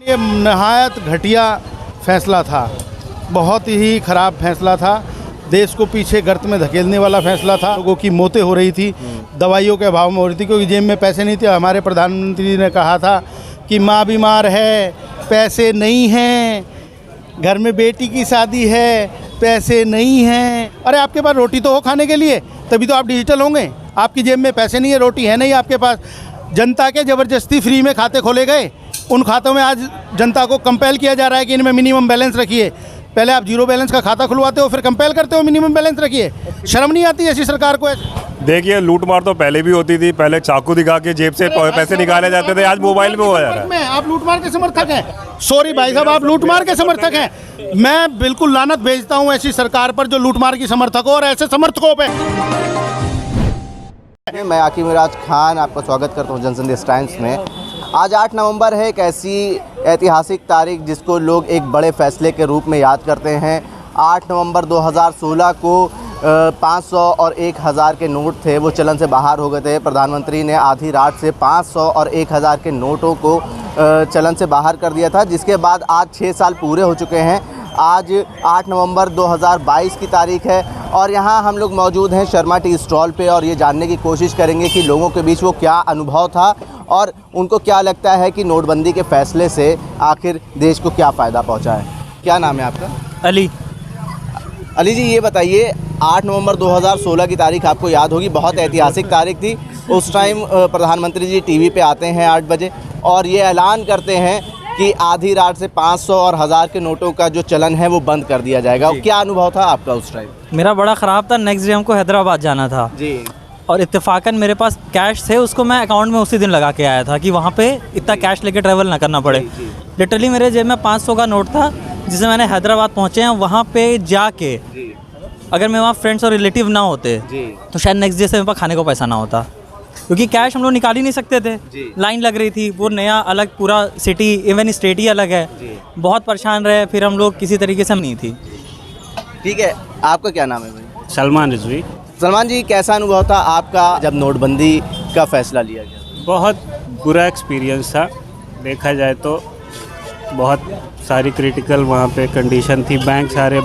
ये नहायत घटिया फैसला था, बहुत ही ख़राब फैसला था। देश को पीछे गर्त में धकेलने वाला फैसला था। लोगों की मौतें हो रही थी, दवाइयों के अभाव में हो रही थी, क्योंकि जेब में पैसे नहीं थे। हमारे प्रधानमंत्री ने कहा था कि माँ बीमार है, पैसे नहीं हैं, घर में बेटी की शादी है, पैसे नहीं हैं। अरे आपके पास रोटी तो हो खाने के लिए, तभी तो आप डिजिटल होंगे। आपकी जेब में पैसे नहीं है, रोटी है नहीं आपके पास। जनता के ज़बरदस्ती फ्री में खाते खोले गए, उन खातों में आज जनता को कंपेल किया जा रहा है कि इनमें मिनिमम बैलेंस रखिए। पहले आप जीरो बैलेंस का खाता खुलवाते हो, फिर कंपेल करते हो मिनिमम बैलेंस रखिए। शर्म नहीं आती ऐसी सरकार को? देखिए, लूट मार तो पहले भी होती थी। पहले चाकू दिखा के जेब से पैसे निकाले जाते थे, आज मोबाइल में हो जा रहा है। आप लूट मार के समर्थक हैं? सॉरी भाई साहब, आप लूट मार के समर्थक हैं। मैं बिल्कुल लानत भेजता हूं ऐसी सरकार पर जो लूट मार की समर्थक हो और ऐसे समर्थकों पे। मैं आकिब मिराज खान आपका स्वागत करता हूं जनसंदेश टाइम्स में। आज 8 नवंबर है, एक ऐसी ऐतिहासिक तारीख जिसको लोग एक बड़े फैसले के रूप में याद करते हैं। 8 नवंबर 2016 को 500 और 1000 के नोट थे, वो चलन से बाहर हो गए थे। प्रधानमंत्री ने आधी रात से 500 और 1000 के नोटों को चलन से बाहर कर दिया था, जिसके बाद आज 6 साल पूरे हो चुके हैं। आज 8 नवंबर 2022 की तारीख है और यहाँ हम लोग मौजूद हैं शर्मा टी स्टॉल पे और ये जानने की कोशिश करेंगे कि लोगों के बीच वो क्या अनुभव था और उनको क्या लगता है कि नोटबंदी के फैसले से आखिर देश को क्या फ़ायदा पहुँचा है। क्या नाम है आपका? अली जी, ये बताइए, 8 नवंबर 2016 की तारीख आपको याद होगी, बहुत ऐतिहासिक तारीख थी। उस टाइम प्रधानमंत्री जी टीवी पे आते हैं 8 बजे और ये ऐलान करते हैं कि आधी रात से 500 और 1000 के नोटों का जो चलन है वो बंद कर दिया जाएगा। क्या अनुभव था आपका उस टाइम? मेरा बड़ा ख़राब था। नेक्स्ट डे हमको हैदराबाद जाना था जी, और इत्तेफाकन मेरे पास कैश थे, उसको मैं अकाउंट में उसी दिन लगा के आया था कि वहाँ पे इतना कैश लेके ट्रैवल ना करना पड़े। लिटरली मेरे जेब में 500 का नोट था, जिसे मैंने हैदराबाद पहुँचे हैं। वहाँ पे जाके अगर मेरे वहाँ फ्रेंड्स और रिलेटिव ना होते तो शायद नेक्स्ट डे से मेरे पास खाने को पैसा ना होता, क्योंकि कैश हम लोग निकाल ही नहीं सकते थे। लाइन लग रही थी, वो नया अलग पूरा सिटी, इवन स्टेट ही अलग है। बहुत परेशान रहे, फिर हम लोग किसी तरीके से नहीं थी। ठीक है, आपका क्या नाम है भाई? सलमान रिजवी। सलमान जी, कैसा अनुभव था आपका जब नोटबंदी का फैसला लिया गया? बहुत बुरा एक्सपीरियंस था, देखा जाए तो। बहुत सारी क्रिटिकल वहाँ पे कंडीशन थी, बैंक सारे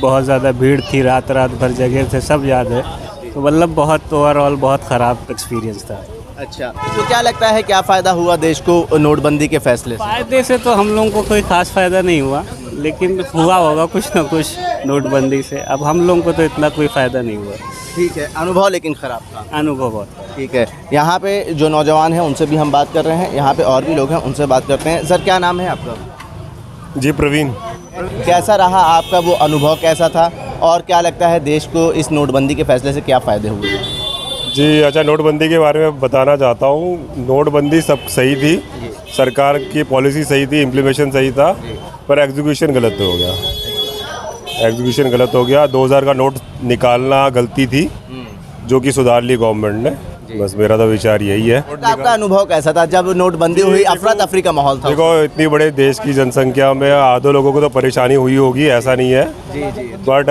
बहुत ज़्यादा भीड़ थी, रात भर जगह थे, सब याद है। तो मतलब बहुत ओवरऑल बहुत ख़राब एक्सपीरियंस था। अच्छा, तो क्या लगता है क्या फ़ायदा हुआ देश को नोटबंदी के फैसले से? फ़ायदे से तो हम लोगों को कोई ख़ास फ़ायदा नहीं हुआ, लेकिन हुआ होगा कुछ ना कुछ नोटबंदी से। अब हम लोगों को तो इतना कोई फ़ायदा नहीं हुआ। ठीक है, अनुभव लेकिन ख़राब था। अनुभव बहुत। ठीक है, यहाँ पे जो नौजवान हैं उनसे भी हम बात कर रहे हैं, यहाँ पे और भी लोग हैं, उनसे बात करते हैं। सर, क्या नाम है आपका? जी, प्रवीण। कैसा रहा आपका वो अनुभव, कैसा था और क्या लगता है देश को इस नोटबंदी के फैसले से क्या फ़ायदे हुए? जी अच्छा, नोटबंदी के बारे में बताना चाहता हूँ। नोटबंदी सब सही थी, सरकार की पॉलिसी सही थी, इम्प्लीमेशन सही था, पर एग्जीक्यूशन गलत हो गया। एग्जीक्यूशन गलत हो गया। 2000 का नोट निकालना गलती थी, जो कि सुधार ली गवर्नमेंट ने। बस मेरा तो विचार यही है। आपका अनुभव कैसा था जब नोटबंदी हुई? अफरा तफरी का माहौल था। देखो, इतनी बड़े देश की जनसंख्या में आधे लोगों को तो परेशानी हुई होगी, ऐसा नहीं है। बट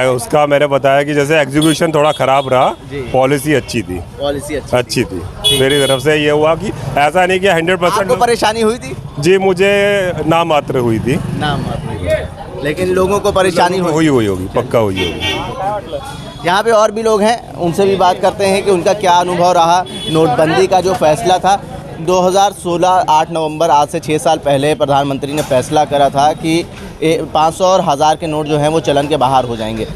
उसका मैंने बताया कि जैसे एग्जीक्यूशन थोड़ा खराब रहा, पॉलिसी अच्छी थी। पॉलिसी अच्छी थी मेरी तरफ से। ये हुआ कि ऐसा नहीं कि 100% परेशानी हुई थी। जी, मुझे नाम मात्र हुई थी, लेकिन लोगों को परेशानी हुई होगी, पक्का हुई होगी। यहाँ पे और भी लोग हैं, उनसे भी बात करते हैं कि उनका क्या अनुभव रहा नोटबंदी का जो फैसला था 2016 8 नवंबर, आज से 6 साल पहले प्रधानमंत्री ने फैसला करा था कि 500 और 1000 के नोट जो हैं वो चलन के बाहर हो जाएंगे।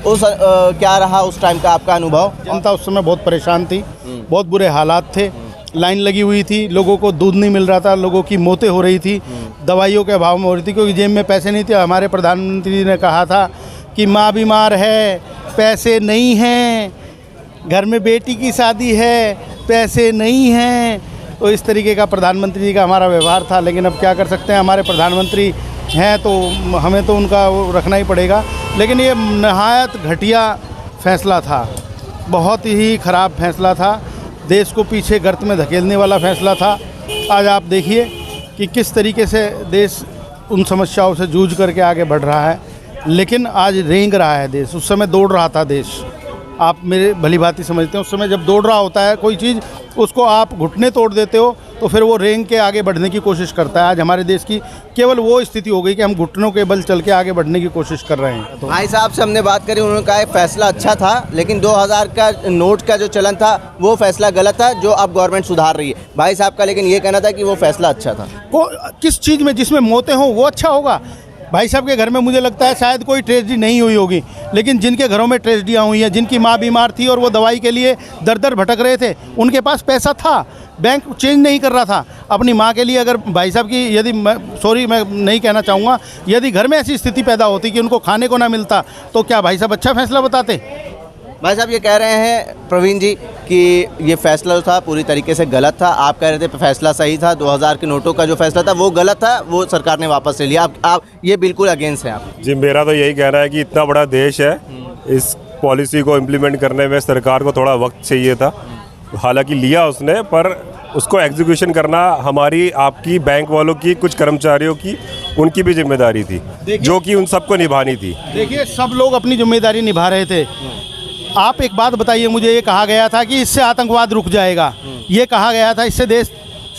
क्या रहा उस टाइम का आपका अनुभव? जनता उस समय बहुत परेशान थी, बहुत बुरे हालात थे, लाइन लगी हुई थी, लोगों को दूध नहीं मिल रहा था, लोगों की मौतें हो रही थी, दवाइयों के अभाव में हो रही थी, क्योंकि जेब में पैसे नहीं थे। हमारे प्रधानमंत्री ने कहा था कि माँ बीमार है, पैसे नहीं हैं, घर में बेटी की शादी है, पैसे नहीं हैं। तो इस तरीके का प्रधानमंत्री जी का हमारा व्यवहार था। लेकिन अब क्या कर सकते हैं, हमारे प्रधानमंत्री हैं तो हमें तो उनका वो रखना ही पड़ेगा। लेकिन ये नहायत घटिया फैसला था, बहुत ही ख़राब फैसला था, देश को पीछे गर्त में धकेलने वाला फैसला था। आज आप देखिए कि किस तरीके से देश उन समस्याओं से जूझ करके आगे बढ़ रहा है, लेकिन आज रेंग रहा है देश। उस समय दौड़ रहा था देश, आप मेरे भली भांति समझते हैं। उस समय जब दौड़ रहा होता है कोई चीज़, उसको आप घुटने तोड़ देते हो तो फिर वो रेंग के आगे बढ़ने की कोशिश करता है। आज हमारे देश की केवल वो स्थिति हो गई कि हम घुटनों के बल चल के आगे बढ़ने की कोशिश कर रहे हैं। भाई साहब से हमने बात करी, उन्होंने कहा फैसला अच्छा था, लेकिन 2000 का नोट का जो चलन था वो फैसला गलत था, जो अब गवर्नमेंट सुधार रही है। भाई साहब का लेकिन ये कहना था कि वो फैसला अच्छा था। किस चीज़ में? जिसमें मौतें हों वो अच्छा होगा। भाई साहब के घर में मुझे लगता है शायद कोई ट्रेजेडी नहीं हुई होगी, लेकिन जिनके घरों में ट्रेजेडियाँ हुई हैं, जिनकी माँ बीमार थी और वो दवाई के लिए दर दर भटक रहे थे, उनके पास पैसा था, बैंक चेंज नहीं कर रहा था अपनी माँ के लिए। अगर भाई साहब की यदि मैं नहीं कहना चाहूँगा, यदि घर में ऐसी स्थिति पैदा होती कि उनको खाने को ना मिलता, तो क्या भाई साहब अच्छा फैसला बताते? भाई साहब ये कह रहे हैं प्रवीण जी कि ये फैसला जो था पूरी तरीके से गलत था। आप कह रहे थे फैसला सही था, 2000 के नोटों का जो फैसला था वो गलत था, वो सरकार ने वापस ले लिया। आप ये बिल्कुल अगेंस्ट हैं आप? जी, मेरा तो यही कहना है कि इतना बड़ा देश है, इस पॉलिसी को इम्प्लीमेंट करने में सरकार को थोड़ा वक्त चाहिए था। हालांकि लिया उसने, पर उसको एग्जीक्यूशन करना हमारी, आपकी, बैंक वालों की, कुछ कर्मचारियों की, उनकी भी जिम्मेदारी थी, जो कि उन सबको निभानी थी। देखिए, सब लोग अपनी जिम्मेदारी निभा रहे थे। आप एक बात बताइए मुझे, ये कहा गया था कि इससे आतंकवाद रुक जाएगा, ये कहा गया था इससे देश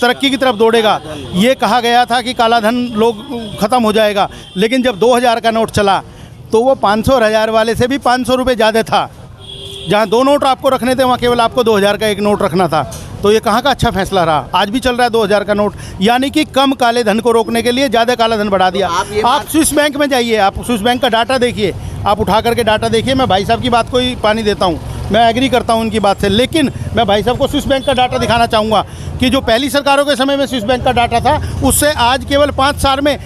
तरक्की की तरफ दौड़ेगा, ये कहा गया था कि काला धन लोग ख़त्म हो जाएगा, लेकिन जब 2000 का नोट चला तो वो 500 और 1000 वाले से भी 500 रुपये ज़्यादा था। जहाँ 2 नोट आपको रखने थे वहाँ केवल आपको 2000 का एक नोट रखना था। तो ये कहाँ का अच्छा फैसला रहा? आज भी चल रहा है 2000 का नोट, यानी कि कम काले धन को रोकने के लिए ज़्यादा काला धन बढ़ा दिया। आप स्विस बैंक में जाइए, आप स्विस बैंक का डाटा देखिए, आप उठा करके डाटा देखिए। मैं भाई साहब की बात को ही पानी देता हूँ, मैं एग्री करता हूँ उनकी बात से, लेकिन मैं भाई साहब को स्विस बैंक का डाटा दिखाना चाहूँगा कि जो पहली सरकारों के समय में स्विस बैंक का डाटा था, उससे आज केवल 5 साल में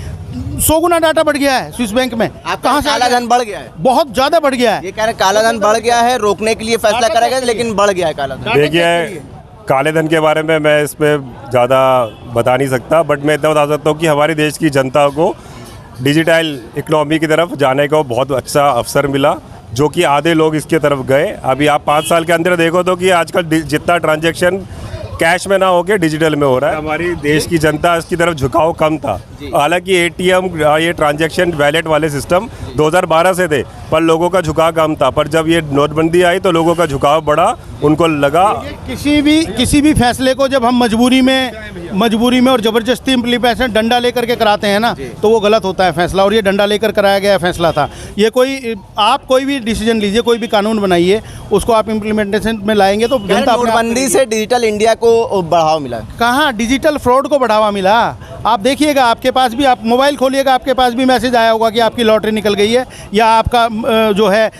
100 गुना डाटा बढ़ गया है स्विस बैंक में। कहाँ से काला धन बढ़ गया है? बहुत ज़्यादा बढ़ गया है। ये कह रहे काला धन बढ़ गया है, रोकने के लिए फैसला करा गया, लेकिन बढ़ गया है काला धन। देखिए, काले धन के बारे में मैं इस पर ज़्यादा बता नहीं सकता, बट मैं इतना बता सकता हूँ कि हमारे देश की जनता को डिजिटल इकोनॉमी की तरफ जाने का बहुत अच्छा अवसर मिला, जो कि आधे लोग इसके तरफ गए। अभी आप 5 साल के अंदर देखो तो कि आजकल जितना ट्रांजैक्शन कैश में ना होके डिजिटल में हो रहा है। हमारी देश की जनता इसकी तरफ झुकाव कम था। हालांकि एटीएम, ये ट्रांजैक्शन वैलेट वाले सिस्टम 2012 से थे, पर लोगों का झुकाव कम था। पर जब ये नोटबंदी आई तो लोगों का झुकाव बढ़ा, उनको लगा। किसी भी फैसले को जब हम मजबूरी में और ज़बरदस्ती इम्प्लीमेंटेशन डंडा लेकर के कराते हैं ना, तो वो गलत होता है फैसला, और ये डंडा लेकर कराया गया फैसला था। ये आप कोई भी डिसीजन लीजिए, कोई भी कानून बनाइए, उसको आप इम्प्लीमेंटेशन में लाएंगे तो जनता। नोटबंदी से डिजिटल इंडिया को बढ़ावा मिला? कहाँ डिजिटल फ्रॉड को बढ़ावा मिला? आप देखिएगा, आपके पास भी, आप मोबाइल खोलिएगा, आपके पास भी मैसेज आया होगा कि आपकी लॉटरी निकल गई है, या आपका जो है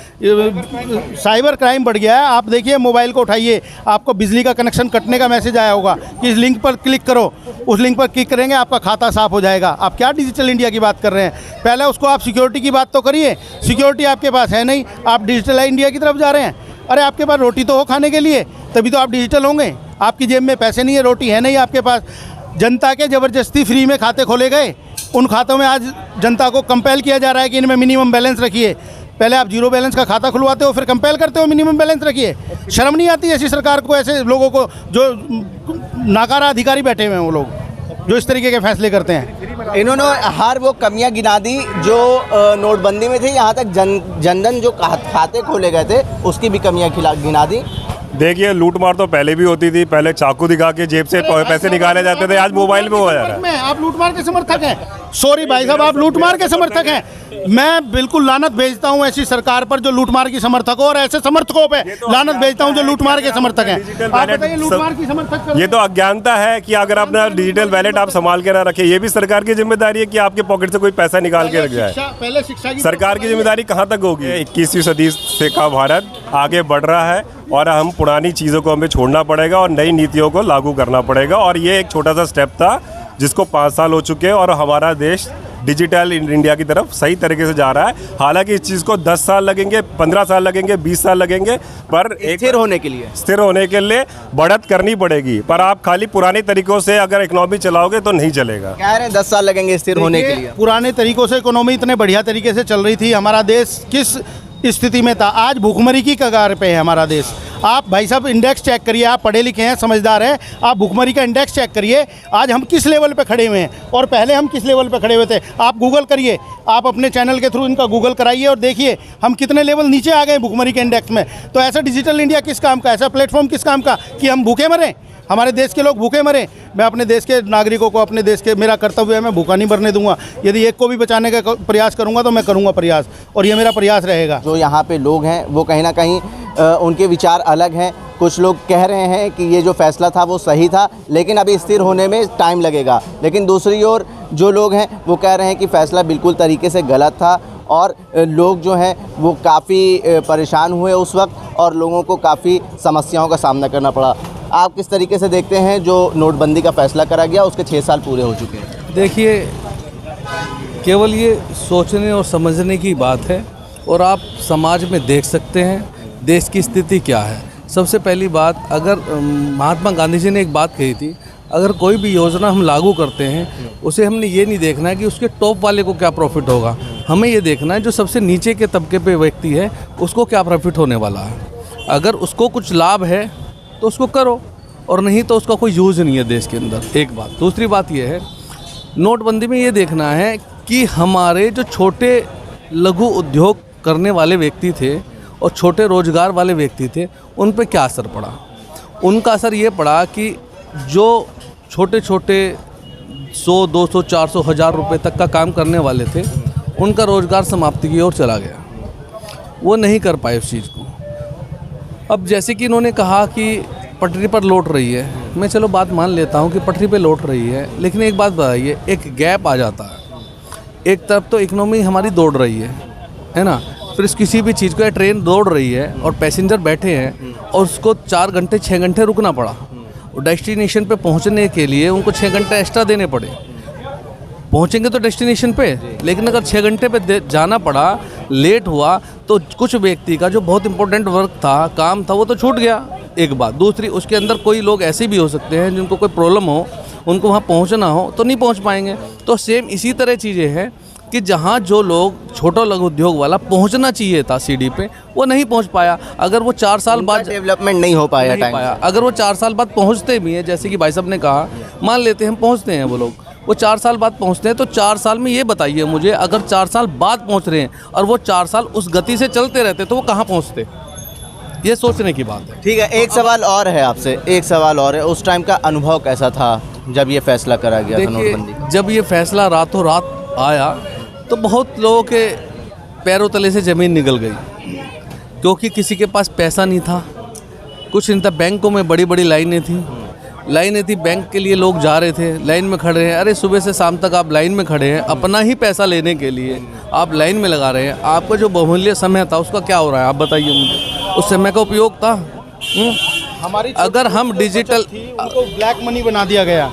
साइबर क्राइम बढ़ गया है। आप देखिए, मोबाइल को उठाइए, आपको बिजली का कनेक्शन कटने का मैसेज आया होगा कि इस लिंक पर क्लिक करो, उस लिंक पर क्लिक करेंगे आपका खाता साफ हो जाएगा। आप क्या डिजिटल इंडिया की बात कर रहे हैं? पहले उसको आप सिक्योरिटी की बात तो करिए, सिक्योरिटी आपके पास है नहीं, आप डिजिटल इंडिया की तरफ जा रहे हैं। अरे आपके पास रोटी तो हो खाने के लिए, तभी तो आप डिजिटल होंगे। आपकी जेब में पैसे नहीं है, रोटी है नहीं आपके पास। जनता के ज़बरदस्ती फ्री में खाते खोले गए, उन खातों में आज जनता को कंपेल किया जा रहा है कि इनमें मिनिमम बैलेंस रखिए। पहले आप जीरो बैलेंस का खाता खुलवाते हो, फिर कंपेल करते हो मिनिमम बैलेंस रखिए। शर्म नहीं आती ऐसी सरकार को, ऐसे लोगों को जो नाकारा अधिकारी बैठे हुए हैं, वो लोग जो इस तरीके के फैसले करते हैं। इन्होंने हर वो कमियां गिना दी जो नोटबंदी में थी। यहाँ तक जनधन जो खाते खोले गए थे उसकी भी कमियां गिना दी। देखिए, लूटमार तो पहले भी होती थी, पहले चाकू दिखा के जेब से पैसे निकाले जाते थे, आज मोबाइल में हो जा रहा है। आप लूटमार के समर्थक हैं? सॉरी भाई साहब, आप लूटमार के समर्थक हैं। मैं बिल्कुल लानत भेजता हूं ऐसी सरकार पर जो लूटमार की समर्थक हो, और ऐसे समर्थकों पे लानत भेजता हूं जो लूटमार के समर्थक हैं। आप बताइए, लूटमार की समर्थक? ये तो अज्ञानता है कि अगर अपना डिजिटल वैलेट आप संभाल के ना रखें, ये भी सरकार की जिम्मेदारी है कि आपके पॉकेट से कोई पैसा निकाल के रख जाए। पहले शिक्षा की सरकार की जिम्मेदारी कहाँ तक होगी? 21वीं सदी से का भारत आगे बढ़ रहा है, और हम पुरानी चीज़ों को हमें छोड़ना पड़ेगा और नई नीतियों को लागू करना पड़ेगा। और ये एक छोटा सा स्टेप था जिसको 5 साल हो चुके हैं, और हमारा देश डिजिटल इंडिया की तरफ सही तरीके से जा रहा है। हालांकि इस चीज़ को 10 साल लगेंगे, 15 साल लगेंगे, 20 साल लगेंगे, पर स्थिर होने के लिए बढ़त करनी पड़ेगी। पर आप खाली पुराने तरीकों से अगर इकोनॉमी चलाओगे तो नहीं चलेगा। कह रहे हैं 10 साल लगेंगे स्थिर होने के लिए। पुराने तरीकों से इकोनॉमी इतने बढ़िया तरीके से चल रही थी, हमारा देश किस स्थिति में था? आज भूखमरी की कगार पे है हमारा देश। आप भाई साहब इंडेक्स चेक करिए, आप पढ़े लिखे हैं, समझदार हैं, आप भूखमरी का इंडेक्स चेक करिए, आज हम किस लेवल पे खड़े हुए हैं और पहले हम किस लेवल पे खड़े हुए थे। आप गूगल करिए, आप अपने चैनल के थ्रू इनका गूगल कराइए और देखिए हम कितने लेवल नीचे आ गए भूखमरी के इंडेक्स में। तो ऐसा डिजिटल इंडिया किस काम का, ऐसा प्लेटफॉर्म किस काम का कि हम भूखे मरें? हमारे देश के लोग भूखे मरे, मैं अपने देश के नागरिकों को, अपने देश के, मेरा कर्तव्य है, मैं भूखा नहीं मरने दूंगा। यदि एक को भी बचाने का प्रयास करूंगा तो मैं करूंगा प्रयास, और ये मेरा प्रयास रहेगा। जो यहाँ पे लोग हैं वो कहीं ना कहीं उनके विचार अलग हैं। कुछ लोग कह रहे हैं कि ये जो फैसला था वो सही था, लेकिन अभी स्थिर होने में टाइम लगेगा। लेकिन दूसरी ओर जो लोग हैं वो कह रहे हैं कि फ़ैसला बिल्कुल तरीके से गलत था, और लोग जो हैं वो काफ़ी परेशान हुए उस वक्त, और लोगों को काफ़ी समस्याओं का सामना करना पड़ा। आप किस तरीके से देखते हैं जो नोटबंदी का फ़ैसला करा गया, उसके 6 साल पूरे हो चुके हैं? देखिए, केवल ये सोचने और समझने की बात है, और आप समाज में देख सकते हैं देश की स्थिति क्या है। सबसे पहली बात, अगर महात्मा गांधी जी ने एक बात कही थी, अगर कोई भी योजना हम लागू करते हैं उसे हमने ये नहीं देखना है कि उसके टॉप वाले को क्या प्रॉफिट होगा, हमें ये देखना है जो सबसे नीचे के तबके पे व्यक्ति है उसको क्या प्रॉफिट होने वाला है। अगर उसको कुछ लाभ है तो उसको करो, और नहीं तो उसका कोई यूज़ नहीं है देश के अंदर। एक बात। दूसरी बात ये है, नोटबंदी में ये देखना है कि हमारे जो छोटे लघु उद्योग करने वाले व्यक्ति थे और छोटे रोजगार वाले व्यक्ति थे, उन पे क्या असर पड़ा। उनका असर ये पड़ा कि जो छोटे छोटे 100, 200, 400, 1000 रुपये तक का काम करने वाले थे, उनका रोज़गार समाप्ति की ओर चला गया। वो नहीं कर पाए उस चीज़ को। अब जैसे कि इन्होंने कहा कि पटरी पर लौट रही है, मैं चलो बात मान लेता हूँ कि पटरी पे लौट रही है, लेकिन एक बात बताइए, एक गैप आ जाता है। एक तरफ तो इकोनॉमी हमारी दौड़ रही है ना, फिर किसी भी चीज़ को, ट्रेन दौड़ रही है और पैसेंजर बैठे हैं और उसको 4 घंटे 6 घंटे रुकना पड़ा, और डेस्टिनेशन पे पहुंचने के लिए उनको 6 घंटे एक्स्ट्रा देने पड़े। पहुंचेंगे तो डेस्टिनेशन पे, लेकिन अगर 6 घंटे पे जाना पड़ा, लेट हुआ, तो कुछ व्यक्ति का जो बहुत इंपॉर्टेंट वर्क था, काम था, वो तो छूट गया। एक बात। दूसरी, उसके अंदर कोई लोग ऐसे भी हो सकते हैं जिनको कोई प्रॉब्लम हो, उनको वहाँ पहुँचना हो तो नहीं पहुँच पाएंगे। तो सेम इसी तरह चीज़ें हैं कि जहाँ जो लोग छोटा लघु उद्योग वाला पहुँचना चाहिए था सीढ़ी पे, वो नहीं पहुँच पाया। अगर वो 4 साल बाद डेवलपमेंट नहीं हो पाया, नहीं पाया, अगर वो 4 साल बाद पहुँचते भी हैं, जैसे कि भाई साहब ने कहा, मान लेते हैं हम पहुँचते हैं, वो लोग वो 4 साल बाद पहुँचते हैं, तो 4 साल में ये बताइए मुझे, अगर 4 साल बाद पहुँच रहे हैं और वो 4 साल उस गति से चलते रहते तो वो कहाँ पहुँचते? ये सोचने की बात है। ठीक है, एक सवाल और है आपसे, एक सवाल और है, उस टाइम का अनुभव कैसा था जब ये फैसला करा गया था नोटबंदी का? जब ये फैसला रातों रात आया तो बहुत लोगों के पैरों तले से ज़मीन निकल गई, क्योंकि किसी के पास पैसा नहीं था, कुछ नहीं था। बैंकों में बड़ी बड़ी लाइनें थी, बैंक के लिए लोग जा रहे थे, लाइन में खड़े हैं। अरे सुबह से शाम तक आप लाइन में खड़े हैं, अपना ही पैसा लेने के लिए आप लाइन में लगा रहे हैं। आपका जो बहुमूल्य समय था उसका क्या हो रहा है, आप बताइए मुझे। उस समय का उपयोग था। हमारी अगर हम डिजिटल उनको ब्लैक मनी बना दिया गया।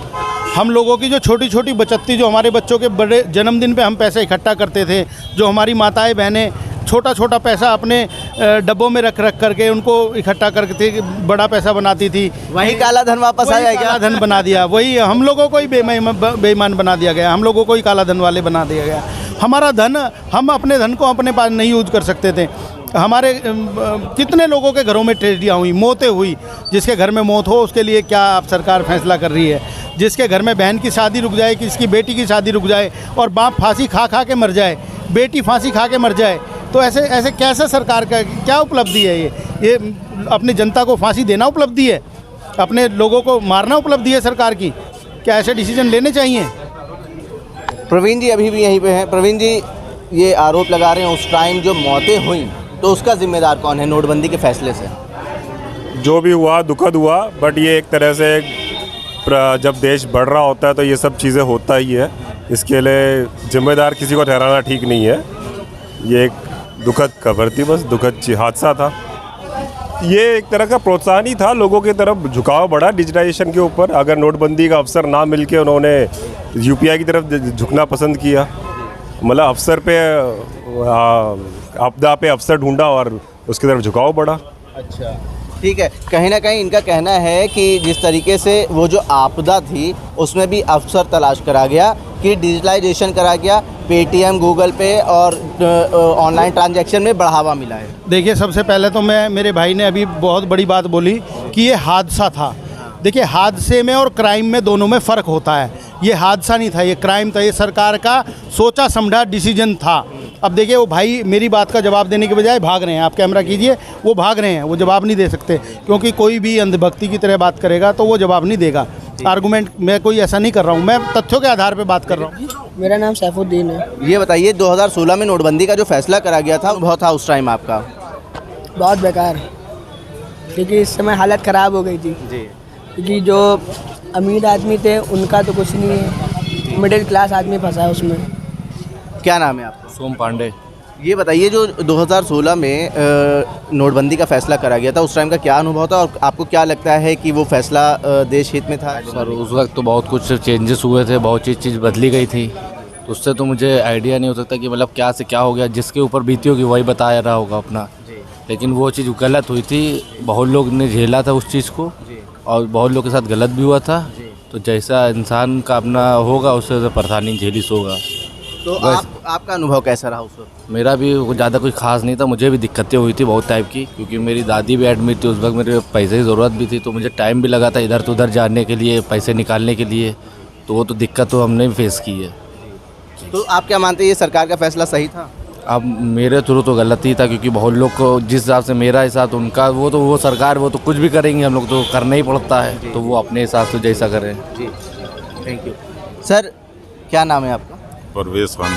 हम लोगों की जो छोटी छोटी बचत थी, जो हमारे बच्चों के बड़े जन्मदिन पे हम पैसे इकट्ठा करते थे, जो हमारी माताएं बहनें छोटा छोटा पैसा अपने डब्बों में रख करके उनको इकट्ठा करके बड़ा पैसा बनाती थी, वही काला धन वापस आया क्या? काला धन बना दिया। वही हम लोगों को ही बेईमान बना दिया गया, हम लोगों को ही काला धन वाले बना दिया गया। हमारा धन, हम अपने धन को अपने पास नहीं यूज कर सकते थे। हमारे कितने लोगों के घरों में ट्रेजेडियाँ हुई, मौतें हुई। जिसके घर में मौत हो उसके लिए क्या आप सरकार फैसला कर रही है? जिसके घर में बहन की शादी रुक जाए, किसकी बेटी की शादी रुक जाए, और बाप फांसी खा खा के मर जाए, बेटी फांसी खा के मर जाए, तो ऐसे ऐसे कैसे सरकार का क्या उपलब्धि है? ये अपनी जनता को फांसी देना उपलब्धि है? अपने लोगों को मारना उपलब्धि है सरकार की? क्या ऐसे डिसीजन लेने चाहिए? प्रवीण जी अभी भी यहीं पे हैं। प्रवीण जी, ये आरोप लगा रहे हैं उस टाइम जो मौतें हुई तो उसका जिम्मेदार कौन है नोटबंदी के फैसले से? जो भी हुआ दुखद हुआ, बट ये एक तरह से जब देश बढ़ रहा होता है तो ये सब चीज़ें होता ही है। इसके लिए जिम्मेदार किसी को ठहराना ठीक नहीं है। ये एक दुखद खबर थी, बस दुखद हादसा था। ये एक तरह का प्रोत्साहन ही था, लोगों की तरफ झुकाव बढ़ा डिजिटाइजेशन के ऊपर। अगर नोटबंदी का अफसर ना मिलके उन्होंने यूपीआई की तरफ झुकना पसंद किया, मतलब अफसर पे आपदा पे अफसर ढूंढा और उसकी तरफ झुकाव बढ़ा। अच्छा, ठीक है। कहीं ना कहीं इनका कहना है कि जिस तरीके से वो जो आपदा थी उसमें भी अफसर तलाश करा गया, कि डिजिटलाइजेशन करा गया, पेटीएम, गूगल पे और ऑनलाइन ट्रांजैक्शन में बढ़ावा मिला है। देखिए, सबसे पहले तो मेरे भाई ने अभी बहुत बड़ी बात बोली कि ये हादसा था। देखिए, हादसे में और क्राइम में दोनों में फ़र्क होता है। ये हादसा नहीं था, ये क्राइम था। ये सरकार का सोचा समझा डिसीजन था। अब देखिए वो भाई मेरी बात का जवाब देने के बजाय भाग रहे हैं, आप कैमरा कीजिए, वो भाग रहे हैं, वो जवाब नहीं दे सकते, क्योंकि कोई भी अंधभक्ति की तरह बात करेगा तो वो जवाब नहीं देगा। आर्गूमेंट मैं कोई ऐसा नहीं कर रहा हूँ, मैं तथ्यों के आधार पे बात कर रहा हूँ। मेरा नाम सैफुद्दीन है। ये बताइए 2016 में नोटबंदी का जो फैसला करा गया था बहुत था उस टाइम आपका? बहुत बेकार, क्योंकि इस समय हालत ख़राब हो गई थी जी क्योंकि जो अमीर आदमी थे उनका तो कुछ नहीं है, मिडिल क्लास आदमी फंसा है उसमें। क्या नाम है आपका? सोम पांडे। ये बताइए जो 2016 में नोटबंदी का फैसला करा गया था उस टाइम का क्या अनुभव था और आपको क्या लगता है कि वो फैसला देश हित में था? सर उस वक्त तो बहुत कुछ चेंजेस हुए थे, बहुत चीज़ बदली गई थी, तो उससे तो मुझे आइडिया नहीं हो सकता कि मतलब क्या से क्या हो गया। जिसके ऊपर बीती होगी वही बता रहा होगा अपना, लेकिन वो चीज़ गलत हुई थी, बहुत लोग ने झेला था उस चीज़ को और बहुत लोग के साथ गलत भी हुआ था। तो जैसा इंसान का अपना होगा उससे परेशानी झेली होगा। तो आपका अनुभव कैसा रहा उस वक्त? मेरा भी ज़्यादा कुछ खास नहीं था, मुझे भी दिक्कतें हुई थी बहुत टाइप की, क्योंकि मेरी दादी भी एडमिट थी उस वक्त, मेरे पैसे की ज़रूरत भी थी, तो मुझे टाइम भी लगा था इधर से उधर जाने के लिए, पैसे निकालने के लिए, तो वो तो दिक्कत तो हमने भी फेस की है। तो आप क्या मानते हैं ये सरकार का फैसला सही था? अब मेरे थ्रू तो गलत ही था, क्योंकि बहुत लोग को जिस हिसाब से मेरा हिसाब तो उनका वो सरकार वो तो कुछ भी करेंगे, हम लोग तो करना ही पड़ता है, तो वो अपने हिसाब से जैसा करें। जी थैंक यू। सर क्या नाम है आपका? परवेज खान।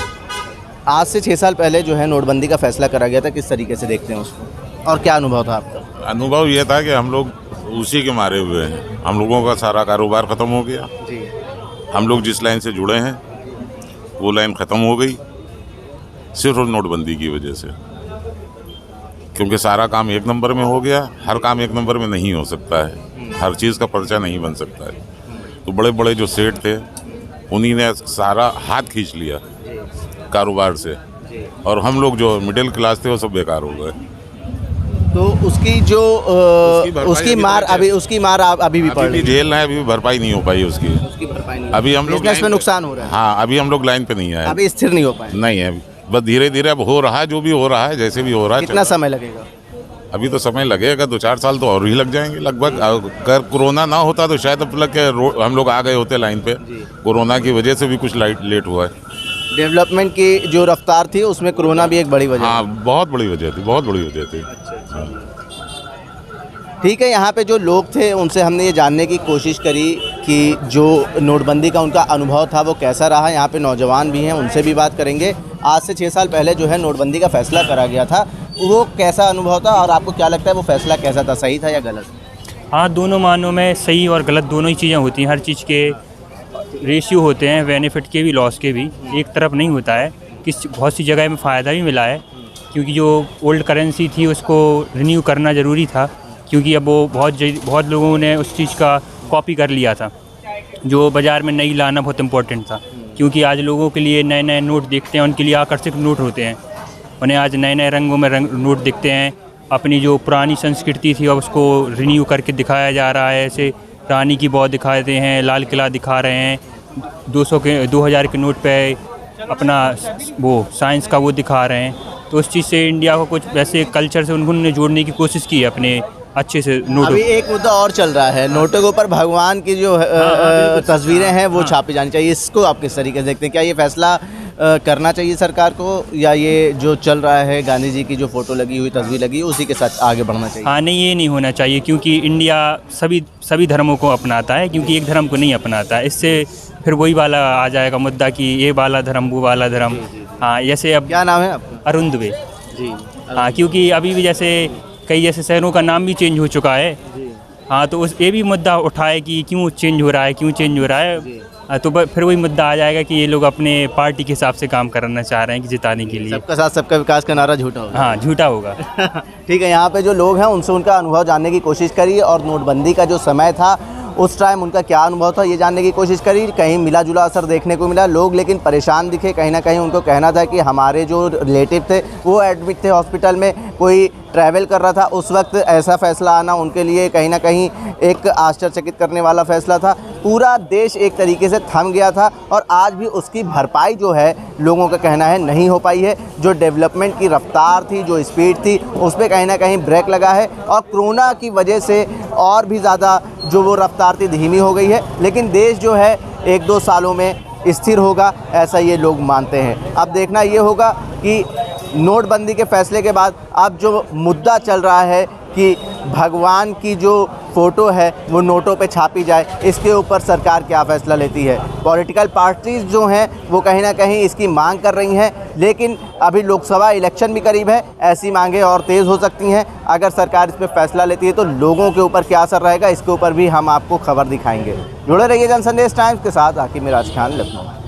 आज से 6 साल पहले जो है नोटबंदी का फैसला करा गया था, किस तरीके से देखते हैं उसको और क्या अनुभव था आपका? अनुभव ये था कि हम लोग उसी के मारे हुए हैं, हम लोगों का सारा कारोबार ख़त्म हो गया। जी हम लोग जिस लाइन से जुड़े हैं वो लाइन ख़त्म हो गई सिर्फ नोटबंदी की वजह से, क्योंकि सारा काम एक नंबर में हो गया। हर काम एक नंबर में नहीं हो सकता है, हर चीज़ का पर्चा नहीं बन सकता है। तो बड़े बड़े जो सेठ थे उन्हीं ने सारा हाथ खींच लिया कारोबार से, और हम लोग जो मिडिल क्लास थे वो सब बेकार हो गए। तो उसकी जो उसकी मार अभी भी पड़ रही है। जेल है, अभी भी भरपाई नहीं हो पाई उसकी भरपाई नहीं, अभी हम लोग बिजनेस में नुकसान हो रहा है। हाँ, अभी हम लोग लाइन पे नहीं आए, अभी स्थिर नहीं हो पाए। नहीं है, बस धीरे धीरे अब हो रहा है, जो भी हो रहा है जैसे भी हो रहा है। कितना समय लगेगा? अभी तो समय लगेगा, 2-4 साल तो और ही लग जाएंगे लगभग। अगर कोरोना ना होता तो शायद अब तक हम लोग आ गए होते लाइन पे। कोरोना की वजह से भी कुछ लेट हुआ है। डेवलपमेंट की जो रफ्तार थी उसमें कोरोना भी एक बड़ी वजह। हाँ, बहुत बड़ी वजह थी, बहुत बड़ी वजह थी। ठीक है, यहाँ पे जो लोग थे उनसे हमने ये जानने की कोशिश करी कि जो नोटबंदी का उनका अनुभव था वो कैसा रहा। यहाँ पे नौजवान भी हैं, उनसे भी बात करेंगे। आज से 6 साल पहले जो है नोटबंदी का फैसला करा गया था, वो कैसा अनुभव था और आपको क्या लगता है वो फैसला कैसा था, सही था या गलत? हाँ, दोनों मानों में सही और गलत दोनों ही चीज़ें होती हैं। हर चीज़ के रेशियो होते हैं, बेनिफिट के भी लॉस के भी, एक तरफ नहीं होता है। बहुत सी जगह में फ़ायदा भी मिला है, क्योंकि जो ओल्ड करेंसी थी उसको रिन्यू करना ज़रूरी था, क्योंकि अब वो बहुत लोगों ने उस चीज़ का कॉपी कर लिया था। जो बाज़ार में नई लाना बहुत इम्पोर्टेंट था, क्योंकि आज लोगों के लिए नए नए नोट दिखते हैं, उनके लिए आकर्षक नोट होते हैं। उन्हें आज नए नए रंगों में नोट दिखते हैं। अपनी जो पुरानी संस्कृति थी अब उसको रिन्यू करके दिखाया जा रहा है। ऐसे रानी की बहुत दिखाते हैं, लाल किला दिखा रहे हैं, 2000 के नोट पे अपना वो साइंस का वो दिखा रहे हैं। तो उस चीज़ से इंडिया को कुछ वैसे कल्चर से उन्होंने जोड़ने की कोशिश की है अपने अच्छे से नोट। अभी एक मुद्दा और चल रहा है, नोटों के ऊपर भगवान की जो तस्वीरें हैं वो छापी जानी चाहिए। इसको आप किस तरीके से देखते हैं? क्या ये फैसला करना चाहिए सरकार को, या ये जो चल रहा है गांधी जी की जो फ़ोटो लगी हुई तस्वीर लगी उसी के साथ आगे बढ़ना चाहिए? हाँ, नहीं, ये नहीं होना चाहिए, क्योंकि इंडिया सभी धर्मों को अपनाता है, क्योंकि एक धर्म को नहीं अपनाता। इससे फिर वही वाला आ जाएगा मुद्दा कि ये वाला धर्म वो वाला धर्म। हाँ, जैसे अब क्या नाम है आपका? अरुण दुबे जी। हाँ, क्योंकि अभी भी जैसे कई ऐसे शहरों का नाम भी चेंज हो चुका है। हाँ, तो ये भी मुद्दा उठाए कि क्यों चेंज हो रहा है। तो फिर वही मुद्दा आ जाएगा कि ये लोग अपने पार्टी के हिसाब से काम करना चाह रहे हैं कि जिताने के लिए। सबका साथ सबका विकास का नारा झूठा होगा। हाँ, झूठा होगा। ठीक है, यहाँ पे जो लोग हैं उनसे उनका अनुभव जानने की कोशिश करी और नोटबंदी का जो समय था उस टाइम उनका क्या अनुभव था ये जानने की कोशिश करी। कहीं मिला जुला असर देखने को मिला, लोग लेकिन परेशान दिखे। कहीं ना कहीं उनको कहना था कि हमारे जो रिलेटिव थे वो एडमिट थे हॉस्पिटल में, कोई ट्रैवल कर रहा था। उस वक्त ऐसा फैसला आना उनके लिए कहीं ना कहीं एक आश्चर्यचकित करने वाला फैसला था। पूरा देश एक तरीके से थम गया था और आज भी उसकी भरपाई जो है लोगों का कहना है नहीं हो पाई है। जो डेवलपमेंट की रफ्तार थी, जो स्पीड थी, उस पर कहीं ना कहीं ब्रेक लगा है और कोरोना की वजह से और भी ज़्यादा जो वो रफ्तार थी धीमी हो गई है। लेकिन देश जो है 1-2 सालों में स्थिर होगा, ऐसा ये लोग मानते हैं। अब देखना ये होगा कि नोटबंदी के फैसले के बाद अब जो मुद्दा चल रहा है कि भगवान की जो फ़ोटो है वो नोटों पे छापी जाए, इसके ऊपर सरकार क्या फ़ैसला लेती है। पॉलिटिकल पार्टीज़ जो हैं वो कहीं ना कहीं इसकी मांग कर रही हैं, लेकिन अभी लोकसभा इलेक्शन भी करीब है, ऐसी मांगें और तेज़ हो सकती हैं। अगर सरकार इस पर फैसला लेती है तो लोगों के ऊपर क्या असर रहेगा, इसके ऊपर भी हम आपको खबर दिखाएंगे। जुड़े रहिए जनसंदेश टाइम्स के साथ। आकिब मिराज खान, लखनऊ।